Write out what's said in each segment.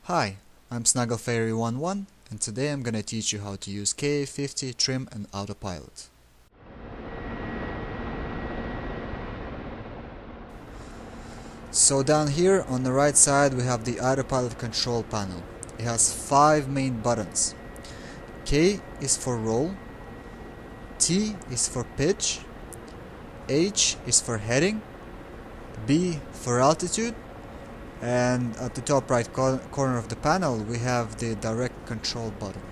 Hi, I'm SnuggleFairy11 and today I'm gonna teach you how to use Ka-50, Trim and Autopilot. So down here on the right side we have the Autopilot control panel. It has 5 main buttons. K is for roll, T is for pitch, H is for heading, B for altitude, and at the top right corner of the panel we have the direct control button.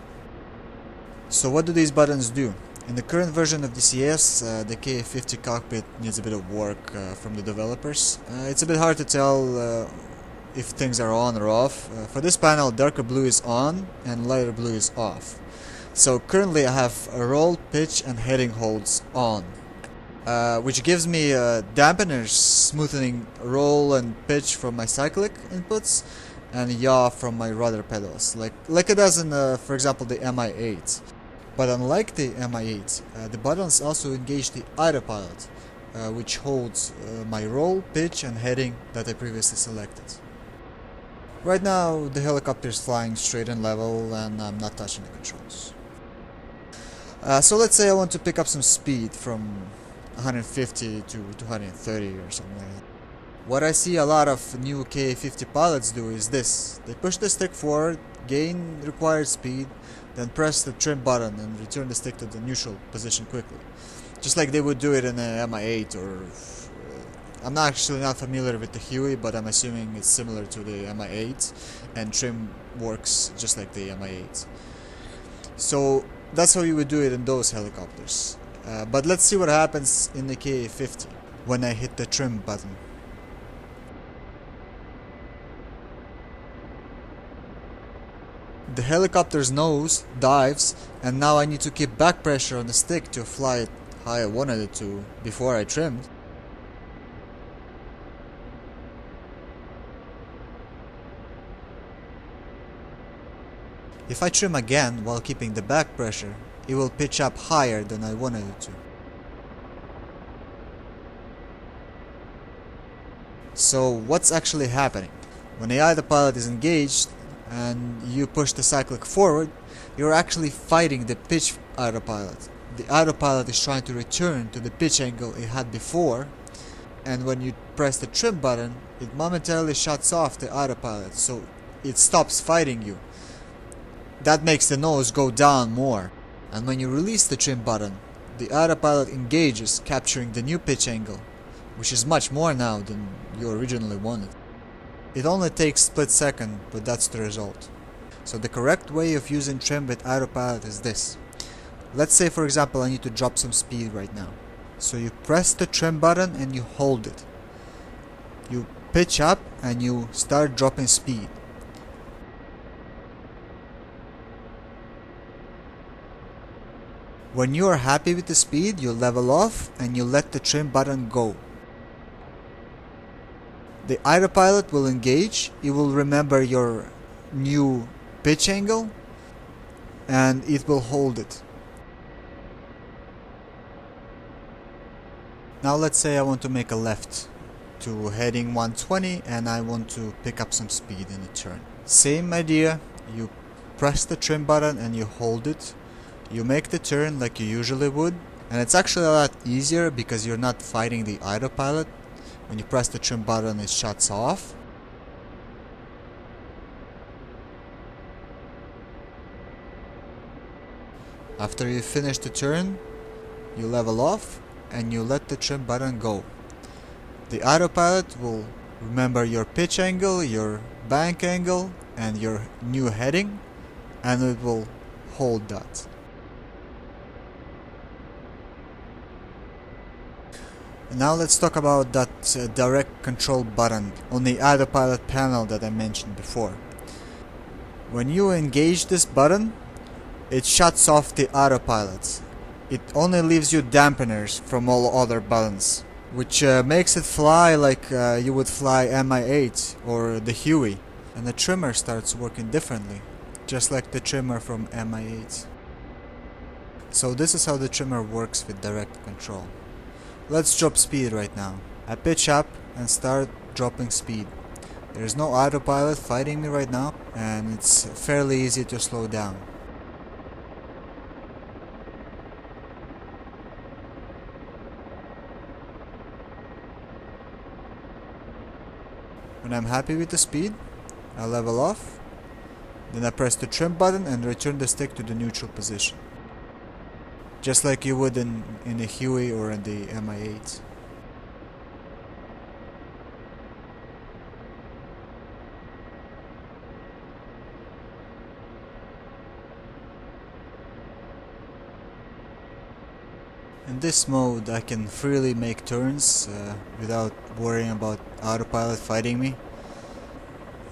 So what do these buttons do? In the current version of DCS, the Ka-50 cockpit needs a bit of work from the developers. It's a bit hard to tell if things are on or off. For this panel, darker blue is on and lighter blue is off. So currently I have a roll, pitch and heading holds on. Which gives me dampeners smoothing roll and pitch from my cyclic inputs and yaw from my rudder pedals, like it does in, for example, the Mi-8. But unlike the Mi-8, the buttons also engage the Autopilot, which holds my roll, pitch and heading that I previously selected. Right now the helicopter is flying straight and level and I'm not touching the controls. So let's say I want to pick up some speed from 150 to 230 or something like that. What I see a lot of new Ka-50 pilots do is this. They push the stick forward, gain required speed, then press the trim button and return the stick to the neutral position quickly. Just like they would do it in a Mi-8 or... I'm not familiar with the Huey, but I'm assuming it's similar to the Mi-8 and trim works just like the Mi-8. So that's how you would do it in those helicopters. But let's see what happens in the Ka-50 when I hit the trim button. The helicopter's nose dives and now I need to keep back pressure on the stick to fly it how I wanted it to before I trimmed. If I trim again while keeping the back pressure, it will pitch up higher than I wanted it to. So what's actually happening? When the Autopilot is engaged and you push the cyclic forward, you're actually fighting the pitch Autopilot. The Autopilot is trying to return to the pitch angle it had before, and when you press the trim button, it momentarily shuts off the Autopilot, so it stops fighting you. That makes the nose go down more. And when you release the trim button, the Autopilot engages, capturing the new pitch angle, which is much more now than you originally wanted. It only takes a split second, but that's the result. So the correct way of using trim with Autopilot is this. Let's say, for example, I need to drop some speed right now. So you press the trim button and you hold it. You pitch up and you start dropping speed. When you are happy with the speed, you level off and you let the trim button go. The Autopilot will engage, it will remember your new pitch angle and it will hold it. Now let's say I want to make a left to heading 120 and I want to pick up some speed in a turn. Same idea, you press the trim button and you hold it. You make the turn like you usually would, and it's actually a lot easier because you're not fighting the Autopilot. When you press the trim button, it shuts off. After you finish the turn, you level off and you let the trim button go. The Autopilot will remember your pitch angle, your bank angle, and your new heading, and it will hold that. Now let's talk about that direct control button on the Autopilot panel that I mentioned before. When you engage this button, it shuts off the Autopilot. It only leaves you dampeners from all other buttons, which makes it fly like you would fly Mi-8 or the Huey, and the trimmer starts working differently, just like the trimmer from Mi-8. So this is how the trimmer works with direct control. Let's drop speed right now. I pitch up and start dropping speed. There's no autopilot fighting me right now, and it's fairly easy to slow down. When I'm happy with the speed, I level off, then I press the trim button and return the stick to the neutral position. Just like you would in a Huey or in the Mi-8. In this mode I can freely make turns without worrying about autopilot fighting me.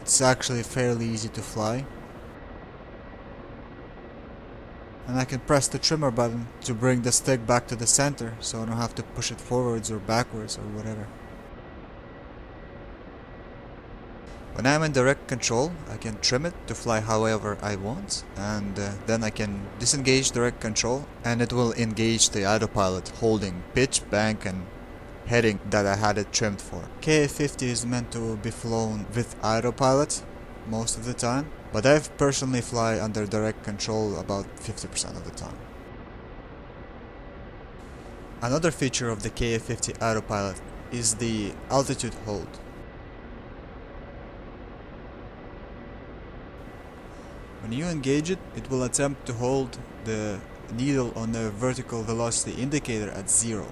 It's actually fairly easy to fly. And I can press the trimmer button to bring the stick back to the center, so I don't have to push it forwards or backwards or whatever. When I'm in direct control, I can trim it to fly however I want, and then I can disengage direct control and it will engage the autopilot holding pitch, bank and heading that I had it trimmed for. Ka-50 is meant to be flown with autopilot most of the time, but I've personally fly under direct control about 50% of the time. Another feature of the Ka-50 autopilot is the altitude hold. When you engage it, it will attempt to hold the needle on the vertical velocity indicator at 0,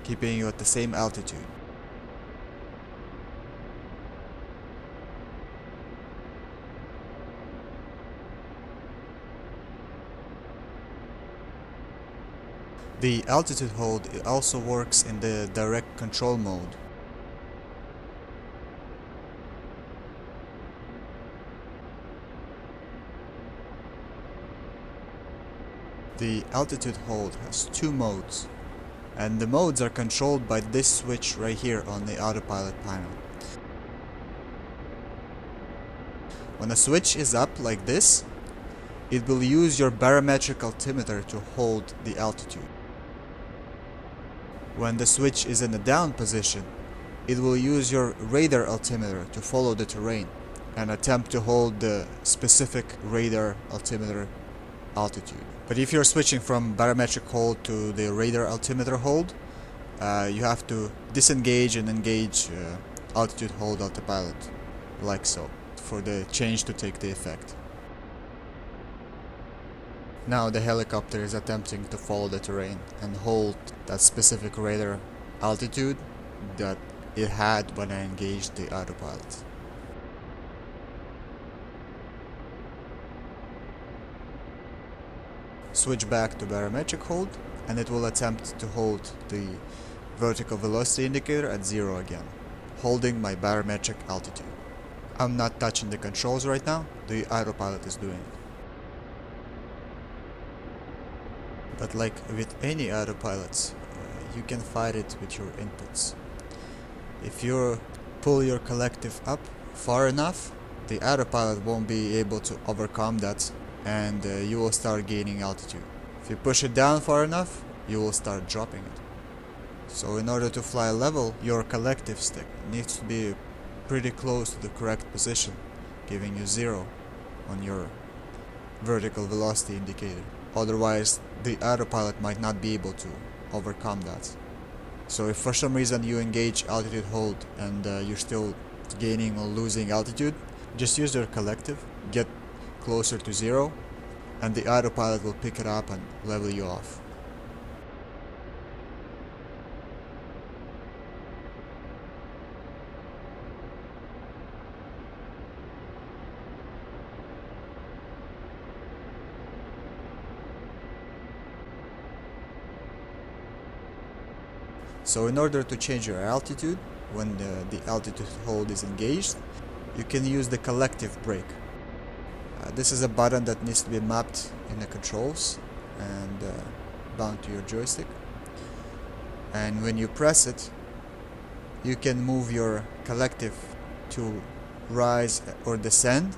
keeping you at the same altitude. The altitude hold also works in the direct control mode. The altitude hold has two modes, and the modes are controlled by this switch right here on the autopilot panel. When a switch is up like this, it will use your barometric altimeter to hold the altitude. When the switch is in a down position, it will use your radar altimeter to follow the terrain and attempt to hold the specific radar altimeter altitude. But if you're switching from barometric hold to the radar altimeter hold, you have to disengage and engage altitude hold autopilot, like so, for the change to take the effect. Now the helicopter is attempting to follow the terrain and hold that specific radar altitude that it had when I engaged the autopilot. Switch back to barometric hold and it will attempt to hold the vertical velocity indicator at 0 again, holding my barometric altitude. I'm not touching the controls right now, the autopilot is doing it. But like with any autopilots, you can fight it with your inputs. If you pull your collective up far enough, the autopilot won't be able to overcome that and you will start gaining altitude. If you push it down far enough, you will start dropping it. So in order to fly level, your collective stick needs to be pretty close to the correct position, giving you 0 on your vertical velocity indicator. Otherwise, the autopilot might not be able to overcome that. So if for some reason you engage altitude hold and you're still gaining or losing altitude, just use your collective, get closer to 0, and the autopilot will pick it up and level you off. So in order to change your altitude, when the altitude hold is engaged, you can use the collective brake. This is a button that needs to be mapped in the controls and bound to your joystick. And when you press it, you can move your collective to rise or descend.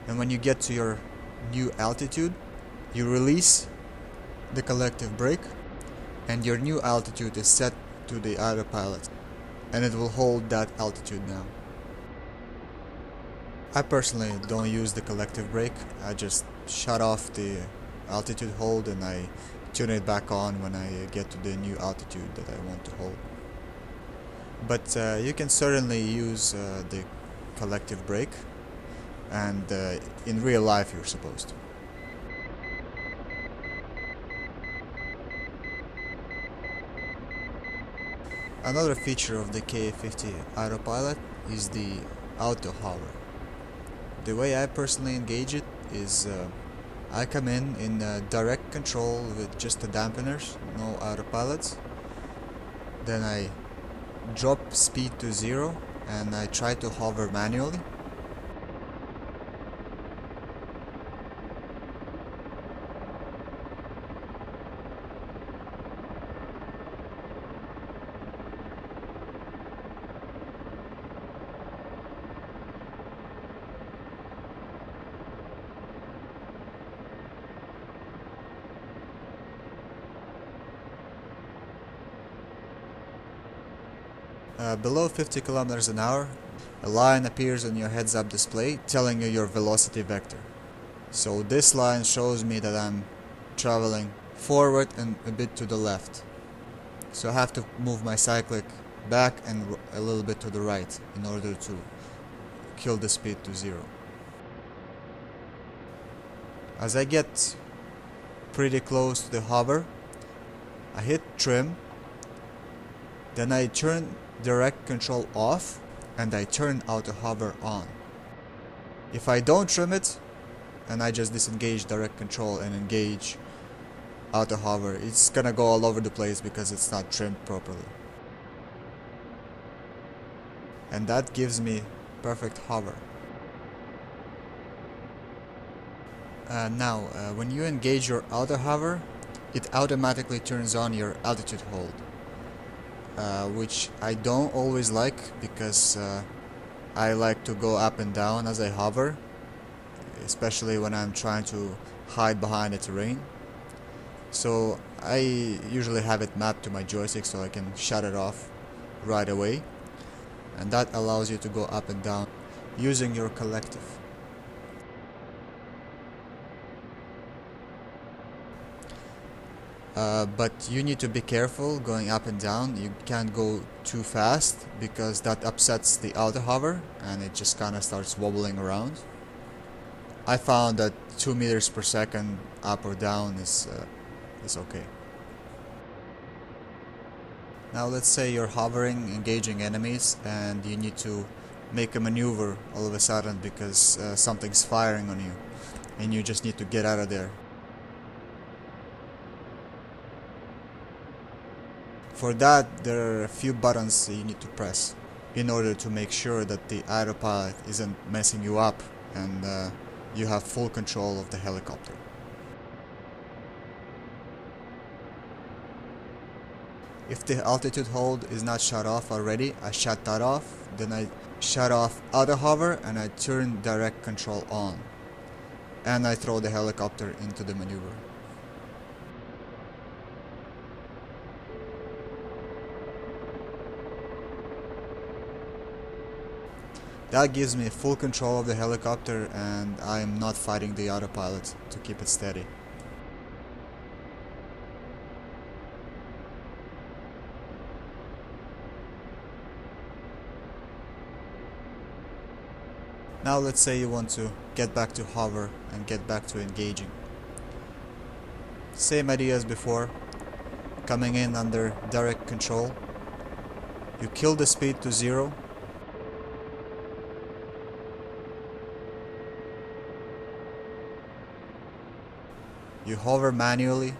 And and when you get to your new altitude, you release the collective brake, and your new altitude is set to the autopilot, and it will hold that altitude now. I personally don't use the collective brake. I just shut off the altitude hold and I tune it back on when I get to the new altitude that I want to hold. But you can certainly use the collective brake, and in real life you're supposed to. Another feature of the Ka-50 Autopilot is the auto hover. The way I personally engage it is I come in direct control with just the dampeners, no autopilots. Then I drop speed to 0 and I try to hover manually. Below 50 kilometers an hour, a line appears on your heads-up display telling you your velocity vector. So this line shows me that I'm traveling forward and a bit to the left. So I have to move my cyclic back and a little bit to the right in order to kill the speed to 0. As I get pretty close to the hover, I hit trim, then I turn direct control off and I turn auto hover on. If I don't trim it and I just disengage direct control and engage auto hover, it's gonna go all over the place because it's not trimmed properly. And that gives me perfect hover. Now, when you engage your auto hover, it automatically turns on your altitude hold. Which I don't always like because I like to go up and down as I hover, especially when I'm trying to hide behind the terrain. So I usually have it mapped to my joystick so I can shut it off right away, and that allows you to go up and down using your collective. But you need to be careful going up and down. You can't go too fast because that upsets the auto hover and it just kind of starts wobbling around. I found that 2 meters per second up or down is okay. Now let's say you're hovering, engaging enemies, and you need to make a maneuver all of a sudden because something's firing on you and you just need to get out of there. For that, there are a few buttons you need to press in order to make sure that the autopilot isn't messing you up and you have full control of the helicopter. If the altitude hold is not shut off already, I shut that off, then I shut off auto hover and I turn direct control on. And I throw the helicopter into the maneuver. That gives me full control of the helicopter and I am not fighting the autopilot to keep it steady. Now let's say you want to get back to hover and get back to engaging. Same idea as before, coming in under direct control. You kill the speed to 0. You hover manually.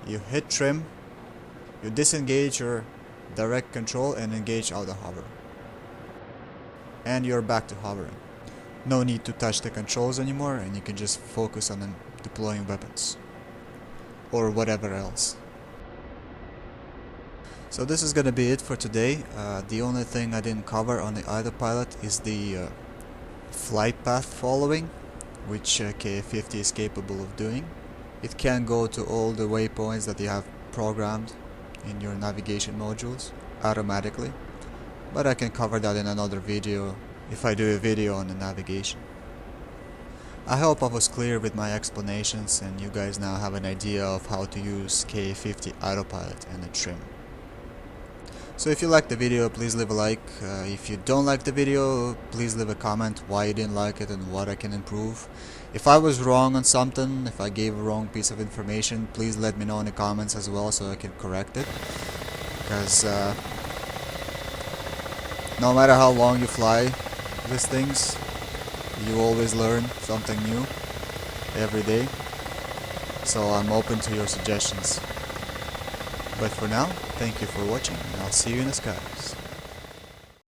You hit trim. You disengage your direct control and engage auto hover. And you're back to hovering. No need to touch the controls anymore, and you can just focus on deploying weapons or whatever else. So this is gonna be it for today. The only thing I didn't cover on the Autopilot is the flight path following, which Ka-50 is capable of doing. It can go to all the waypoints that you have programmed in your navigation modules automatically, but I can cover that in another video if I do a video on the navigation. I hope I was clear with my explanations and you guys now have an idea of how to use Ka-50 Autopilot and the trim. So if you liked the video, please leave a like. If you don't like the video, please leave a comment why you didn't like it and what I can improve. If I was wrong on something, if I gave a wrong piece of information, please let me know in the comments as well so I can correct it. Because no matter how long you fly these things, you always learn something new every day. So I'm open to your suggestions. But for now, thank you for watching, and I'll see you in the skies.